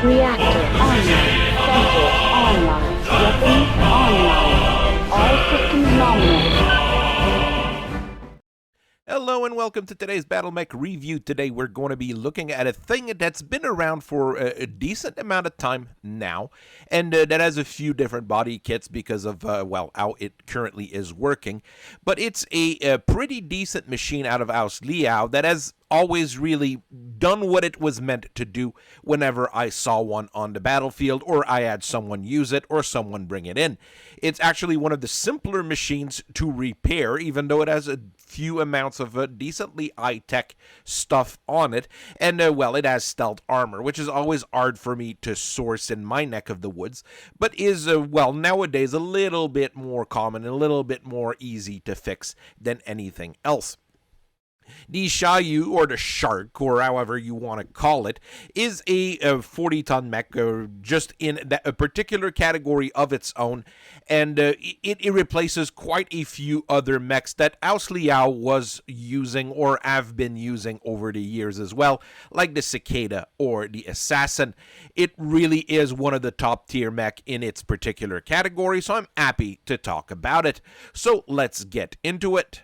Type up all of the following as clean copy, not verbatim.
Reactor online. Sensor online. Weapons online. All systems nominal. Hello and welcome to today's Battletech review. Today we're going to be looking at a thing that's been around for a decent amount of time now, and that has a few different body kits because of, well, how it currently is working. But it's a pretty decent machine out of House Liao that has always really done what it was meant to do whenever I saw one on the battlefield, or I had someone use it, or someone bring it in. It's actually one of the simpler machines to repair, even though it has a few amounts of decently high-tech stuff on it, and well, it has stealth armor, which is always hard for me to source in my neck of the woods, but is, well, nowadays a little bit more common and a little bit more easy to fix than anything else. The Sha Yu, or the Shark, or however you want to call it, is a 40-ton mech, just in a particular category of its own, and it replaces quite a few other mechs that House Liao was using or have been using over the years as well, like the Cicada or the Assassin. It really is one of the top-tier mech in its particular category, so I'm happy to talk about it. So let's get into it.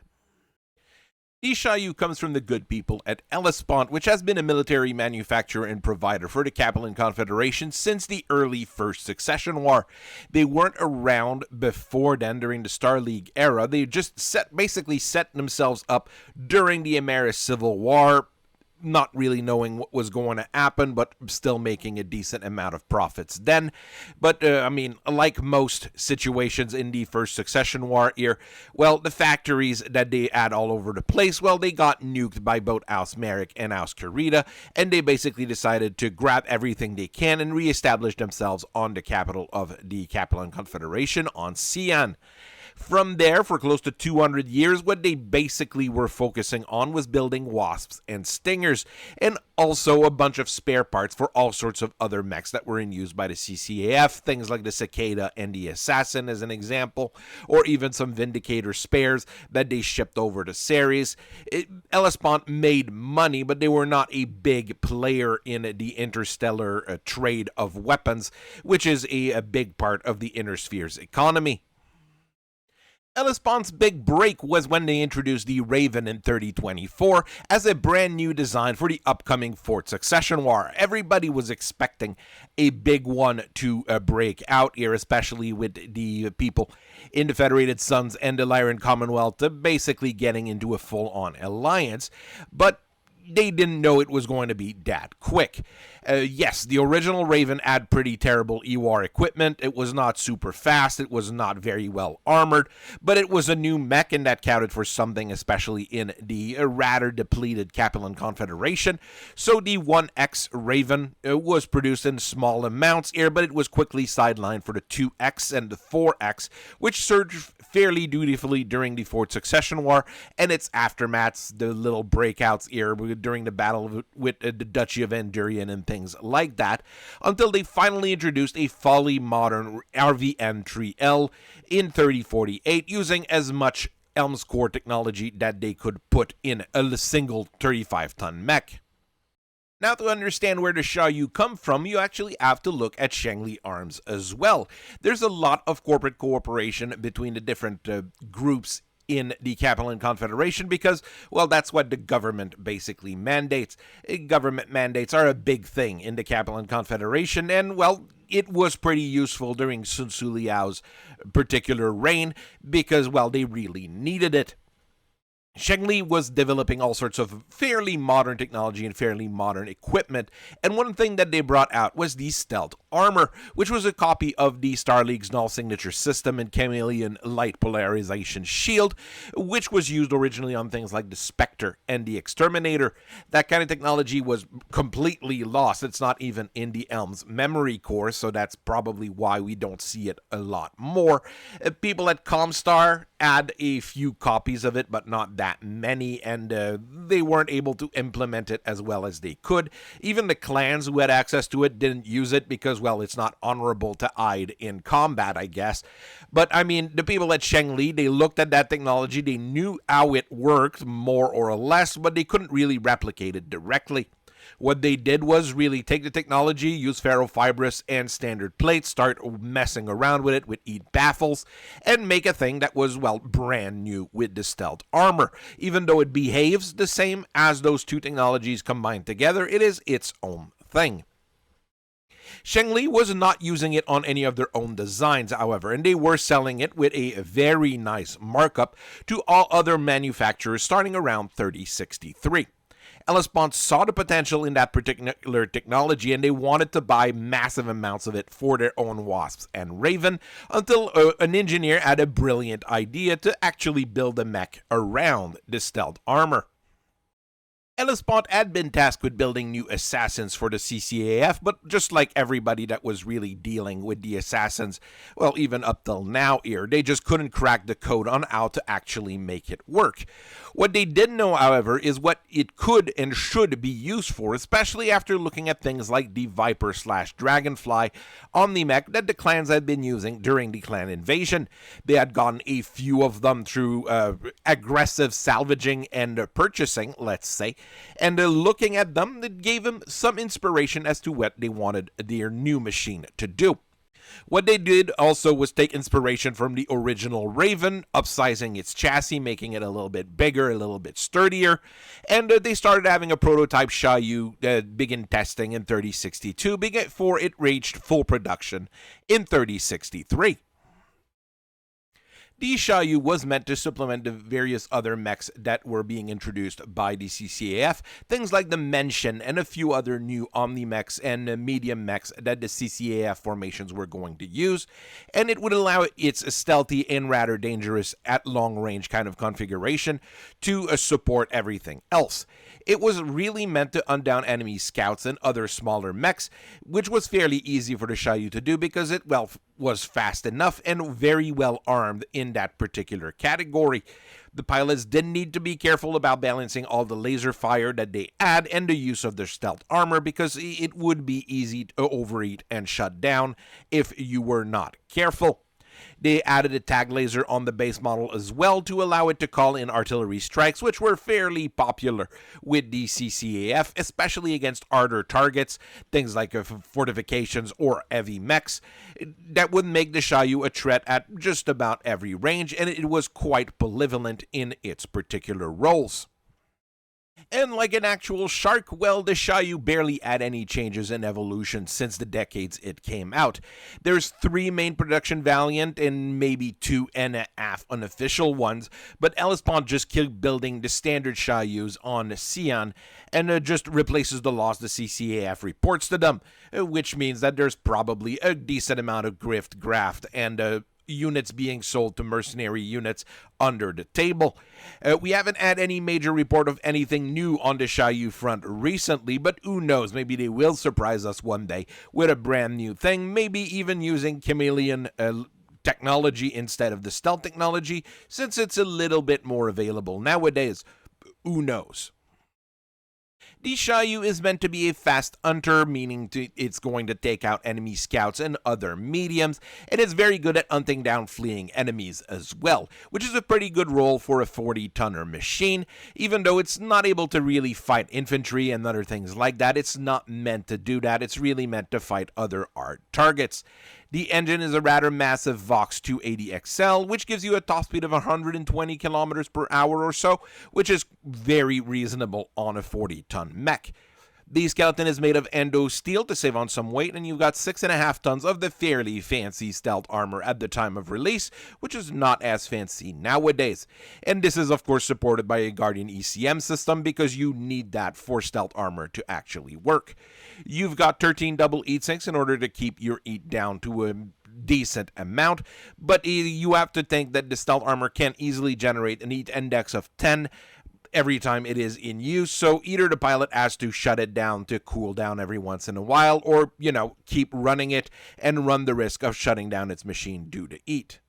The Sha Yu comes from the good people at Hellespont, which has been a military manufacturer and provider for the Capellan Confederation since the early First Succession War. They weren't around before then during the Star League era. They just basically set themselves up during the IMMA Civil War, not really knowing what was going to happen, but still making a decent amount of profits then. But, I mean, like most situations in the First Succession War here, well, the factories that they had all over the place, well, they got nuked by both House Merrick and House Carita, and they basically decided to grab everything they can and reestablish themselves on the capital of the Capellan Confederation, on Xi'an. From there, for close to 200 years, what they basically were focusing on was building wasps and stingers, and also a bunch of spare parts for all sorts of other mechs that were in use by the CCAF, things like the Cicada and the Assassin as an example, or even some Vindicator spares that they shipped over to Ceres. Hellespont made money, but they were not a big player in the interstellar trade of weapons, which is a big part of the Inner Sphere's economy. Hellespont's big break was when they introduced the Raven in 3024 as a brand new design for the upcoming Fourth Succession War. Everybody was expecting a big one to break out here, especially with the people in the Federated Suns and the Lyran Commonwealth basically getting into a full-on alliance, but they didn't know it was going to be that quick. Yes, the original Raven had pretty terrible EWAR equipment. It was not super fast. It was not very well armored, but it was a new mech, and that counted for something, especially in the rather depleted Capellan Confederation. So the 1X Raven was produced in small amounts here, but it was quickly sidelined for the 2X and the 4X, which surged fairly dutifully during the Fourth Succession War and its aftermaths, the little breakouts here during the battle with the Duchy of Andurian and things like that, until they finally introduced a fully modern RVN-3L in 3048, using as much Elm's core technology that they could put in a single 35-ton mech. Now, to understand where the Sha Yu come from, you actually have to look at Shengli arms as well. There's a lot of corporate cooperation between the different groups in the Capellan Confederation because, well, that's what the government basically mandates. Government mandates are a big thing in the Capellan Confederation, and, well, it was pretty useful during Sun Tzu Liao's particular reign because, well, they really needed it. Shengli was developing all sorts of fairly modern technology and fairly modern equipment, and one thing that they brought out was the stealth armor, which was a copy of the Star League's null signature system and chameleon light polarization shield, which was used originally on things like the Spectre and the Exterminator. That kind of technology was completely lost. It's not even in the Elm's memory core, so that's probably why we don't see it a lot more. People at Comstar had a few copies of it, but not that many, and they weren't able to implement it as well as they could. Even the clans who had access to it didn't use it because, well, it's not honorable to hide in combat, I guess. But, I mean, the people at Shengli, they looked at that technology, they knew how it worked, more or less, but they couldn't really replicate it directly. What they did was really take the technology, use ferrofibrous and standard plates, start messing around with it with EAT baffles, and make a thing that was, well, brand new with the stealth armor. Even though it behaves the same as those two technologies combined together, it is its own thing. Shengli was not using it on any of their own designs, however, and they were selling it with a very nice markup to all other manufacturers starting around 3063. Hellespont saw the potential in that particular technology, and they wanted to buy massive amounts of it for their own Wasps and Raven until an engineer had a brilliant idea to actually build a mech around the stealth armor. Hellespont had been tasked with building new assassins for the CCAF, but just like everybody that was really dealing with the assassins, well, even up till now here, they just couldn't crack the code on how to actually make it work. What they did know, however, is what it could and should be used for, especially after looking at things like the Viper/Dragonfly on the mech that the clans had been using during the clan invasion. They had gotten a few of them through aggressive salvaging and purchasing, let's say, and looking at them, it gave them some inspiration as to what they wanted their new machine to do. What they did also was take inspiration from the original Raven, upsizing its chassis, making it a little bit bigger, a little bit sturdier, and they started having a prototype Sha Yu begin testing in 3062 before it reached full production in 3063. The Sha Yu was meant to supplement the various other mechs that were being introduced by the CCAF, things like the Mention and a few other new Omni mechs and medium mechs that the CCAF formations were going to use, and it would allow its stealthy and rather dangerous at long range kind of configuration to support everything else. It was really meant to hunt down enemy scouts and other smaller mechs, which was fairly easy for the Sha Yu to do because it, well, was fast enough and very well armed in that particular category. The pilots didn't need to be careful about balancing all the laser fire that they had and the use of their stealth armor because it would be easy to overeat and shut down if you were not careful. They added a tag laser on the base model as well to allow it to call in artillery strikes, which were fairly popular with the CCAF, especially against harder targets, things like fortifications or heavy mechs. That would make the Sha Yu a threat at just about every range, and it was quite polyvalent in its particular roles. And like an actual shark, well, the Sha Yu barely had any changes in evolution since the decades it came out. There's 3 main production variant and maybe 2.5 unofficial ones, but Hellespont just kept building the standard Sha Yus on Xi'an and just replaces the loss the CCAF reports to them, which means that there's probably a decent amount of graft, and units being sold to mercenary units under the table. We haven't had any major report of anything new on the Sha Yu front recently, but who knows, maybe they will surprise us one day with a brand new thing, maybe even using chameleon technology instead of the stealth technology, since it's a little bit more available nowadays. Who knows? The Sha Yu is meant to be a fast hunter, meaning it's going to take out enemy scouts and other mediums, and it's very good at hunting down fleeing enemies as well, which is a pretty good role for a 40-tonner machine. Even though it's not able to really fight infantry and other things like that, it's not meant to do that. It's really meant to fight other hard targets. The engine is a rather massive Vox 280XL, which gives you a top speed of 120 kilometers per hour or so, which is very reasonable on a 40-ton mech. The skeleton is made of endo steel to save on some weight, and you've got 6.5 tons of the fairly fancy stealth armor at the time of release, which is not as fancy nowadays. And this is of course supported by a Guardian ECM system because you need that for stealth armor to actually work. You've got 13 double heat sinks in order to keep your heat down to a decent amount, but you have to think that the stealth armor can easily generate an heat index of 10 every time it is in use, so either the pilot has to shut it down to cool down every once in a while, or, keep running it and run the risk of shutting down its machine due to heat.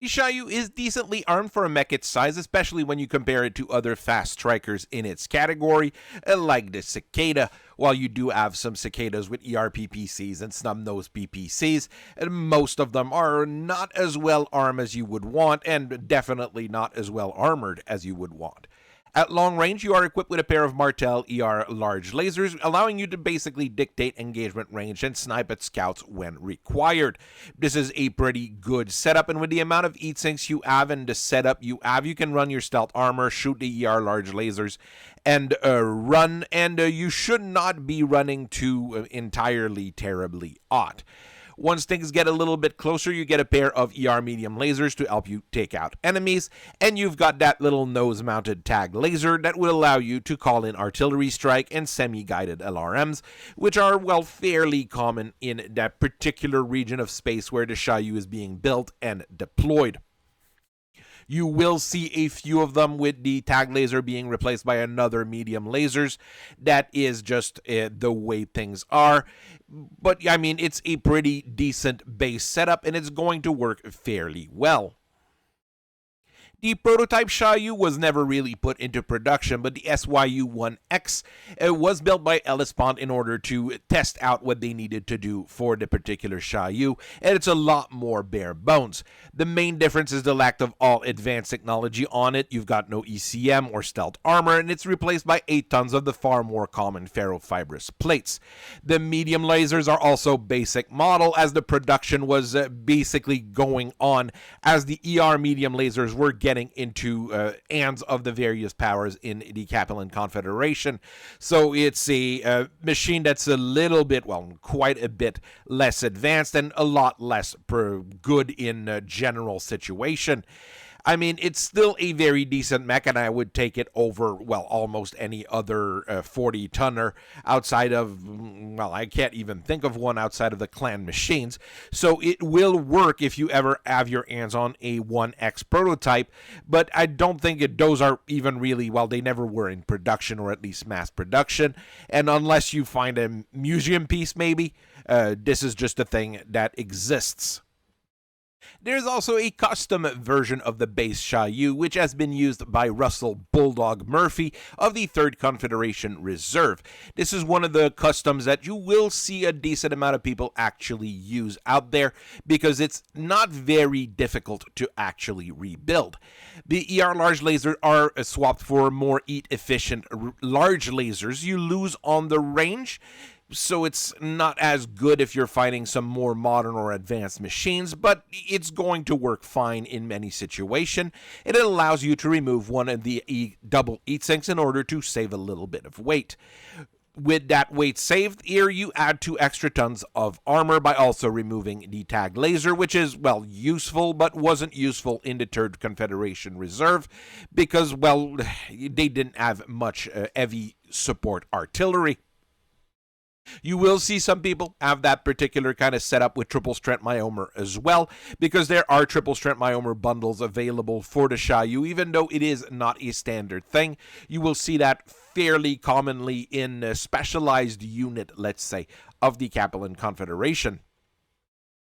The Sha Yu is decently armed for a mech its size, especially when you compare it to other fast strikers in its category, like the Cicada. While you do have some Cicadas with ER-PPCs and snub-nosed PPCs, and most of them are not as well armed as you would want, and definitely not as well armored as you would want. At long range, you are equipped with a pair of Martel ER large lasers, allowing you to basically dictate engagement range and snipe at scouts when required. This is a pretty good setup, and with the amount of heat sinks you have and the setup you have, you can run your stealth armor, shoot the ER large lasers, and run, and you should not be running too entirely terribly odd. Once things get a little bit closer, you get a pair of ER medium lasers to help you take out enemies, and you've got that little nose-mounted tag laser that will allow you to call in artillery strike and semi-guided LRMs, which are, well, fairly common in that particular region of space where the Sha Yu is being built and deployed. You will see a few of them with the tag laser being replaced by another medium lasers. That is just the way things are. But, I mean, it's a pretty decent base setup, and it's going to work fairly well. The prototype Sha Yu was never really put into production, but the SYU-1X was built by Hellespont in order to test out what they needed to do for the particular Sha Yu, and it's a lot more bare bones. The main difference is the lack of all advanced technology on it. You've got no ECM or stealth armor, and it's replaced by 8 tons of the far more common ferrofibrous plates. The medium lasers are also basic model, as the production was basically going on as the ER medium lasers were getting into hands of the various powers in the Capellan Confederation. So it's a machine that's a little bit, well, quite a bit less advanced and a lot less good in a general situation. I mean, it's still a very decent mech, and I would take it over, well, almost any other 40-tonner outside of, well, I can't even think of one outside of the clan machines. So it will work if you ever have your hands on a 1X prototype, but I don't think those are even really, well, they never were in production, or at least mass production. And unless you find a museum piece, maybe, this is just a thing that exists. There's also a custom version of the base Sha Yu, which has been used by Russell Bulldog Murphy of the 3rd Confederation Reserve. This is one of the customs that you will see a decent amount of people actually use out there, because it's not very difficult to actually rebuild. The ER large lasers are swapped for more heat-efficient large lasers. You lose on the range, so it's not as good if you're fighting some more modern or advanced machines, but it's going to work fine in many situations. It allows you to remove one of the double heat sinks in order to save a little bit of weight. With that weight saved, here you add 2 extra tons of armor by also removing the tag laser, which is, well, useful, but wasn't useful in the 3rd Confederation Reserve because, well, they didn't have much heavy support artillery. You will see some people have that particular kind of setup with triple strength Myomer as well, because there are triple strength Myomer bundles available for the Sha Yu, even though it is not a standard thing. You will see that fairly commonly in a specialized unit, let's say, of the Capellan Confederation.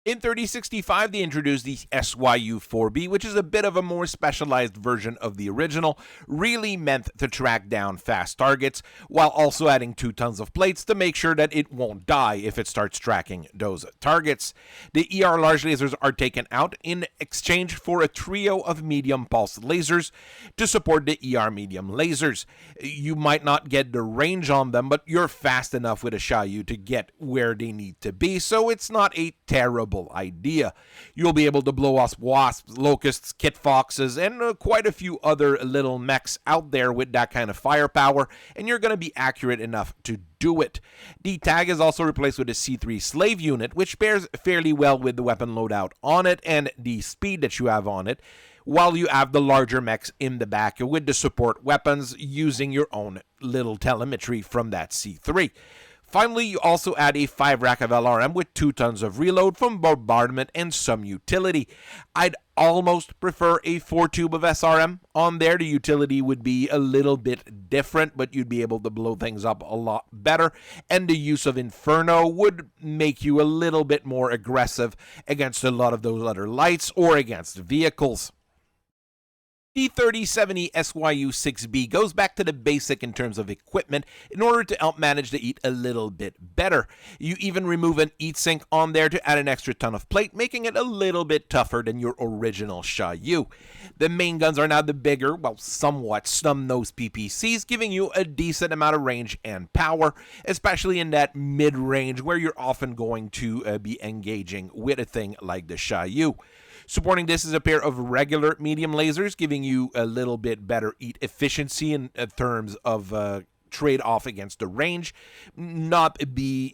In 3065, they introduced the SYU-4B, which is a bit of a more specialized version of the original, really meant to track down fast targets, while also adding 2 tons of plates to make sure that it won't die if it starts tracking those targets. The ER large lasers are taken out in exchange for a trio of medium pulse lasers to support the ER medium lasers. You might not get the range on them, but you're fast enough with a Sha Yu to get where they need to be, so it's not a terrible idea. You'll be able to blow off wasps, locusts, kit foxes, and quite a few other little mechs out there with that kind of firepower, and you're going to be accurate enough to do it. The tag is also replaced with a C3 slave unit, which pairs fairly well with the weapon loadout on it and the speed that you have on it, while you have the larger mechs in the back with the support weapons using your own little telemetry from that C3. Finally, you also add a 5 rack of LRM with 2 tons of reload from bombardment and some utility. I'd almost prefer a 4 tube of SRM on there. The utility would be a little bit different, but you'd be able to blow things up a lot better. And the use of Inferno would make you a little bit more aggressive against a lot of those other lights or against vehicles. The 3070 SYU 6B goes back to the basic in terms of equipment in order to outmanage the Eat a little bit better. You even remove an Eat sink on there to add an extra ton of plate, making it a little bit tougher than your original Sha Yu. The main guns are now the bigger, well, somewhat snub-nosed PPCs, giving you a decent amount of range and power, especially in that mid-range where you're often going to be engaging with a thing like the Sha Yu. Supporting this is a pair of regular medium lasers, giving you a little bit better Eat efficiency in terms of trade-off against the range. Not the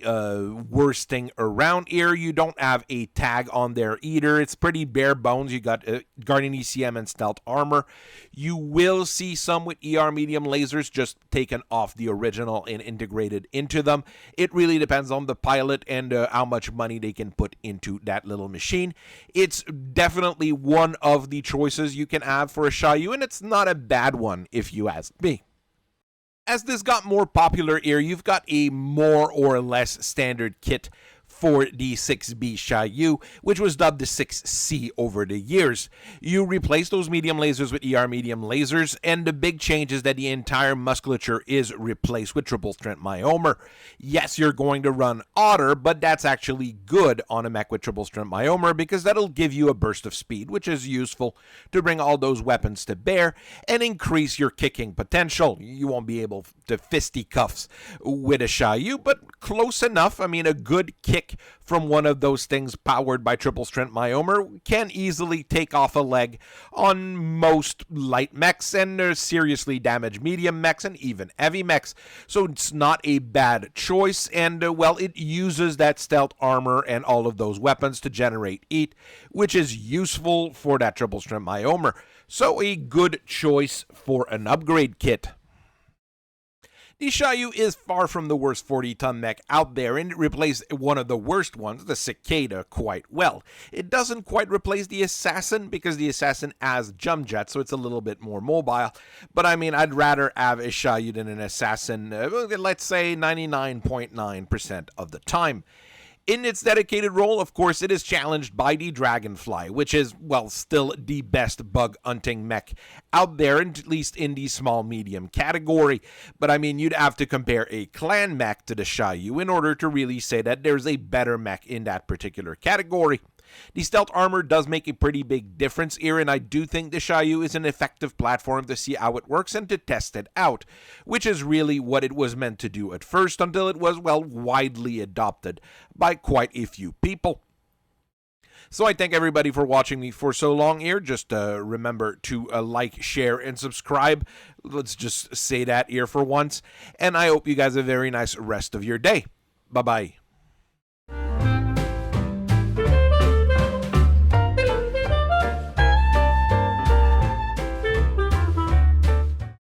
worst thing around here. You don't have a tag on there either. It's pretty bare bones. You got Guardian ECM and Stealth Armor. You will see some with ER medium lasers just taken off the original and integrated into them. It really depends on the pilot and how much money they can put into that little machine. It's definitely one of the choices you can have for a Sha Yu, and it's not a bad one if you ask me. As this got more popular here, you've got a more or less standard kit for the 6B Sha Yu, which was dubbed the 6C over the years. You replace those medium lasers with ER medium lasers, and the big change is that the entire musculature is replaced with triple strength myomer. Yes, you're going to run Otter, but that's actually good on a mech with triple strength myomer because that'll give you a burst of speed, which is useful to bring all those weapons to bear and increase your kicking potential. You won't be able to fisticuffs with a Sha Yu, but close enough. I mean, a good kick from one of those things powered by triple strength myomer can easily take off a leg on most light mechs and seriously damaged medium mechs and even heavy mechs. So it's not a bad choice, and well, it uses that stealth armor and all of those weapons to generate Eat, which is useful for that triple strength myomer. So a good choice for an upgrade kit. The Sha Yu is far from the worst 40-ton mech out there, and it replaced one of the worst ones, the Cicada, quite well. It doesn't quite replace the Assassin, because the Assassin has jump jets, so it's a little bit more mobile. But I mean, I'd rather have a Sha Yu than an Assassin, let's say 99.9% of the time. In its dedicated role, of course, it is challenged by the Dragonfly, which is, well, still the best bug-hunting mech out there, at least in the small-medium category. But I mean, you'd have to compare a clan mech to the Sha Yu in order to really say that there's a better mech in that particular category. The stealth armor does make a pretty big difference here, and I do think the Sha Yu is an effective platform to see how it works and to test it out, which is really what it was meant to do at first until it was, well, widely adopted by quite a few people. So I thank everybody for watching me for so long here. Just remember to like, share, and subscribe. Let's just say that here for once. And I hope you guys have a very nice rest of your day. Bye-bye.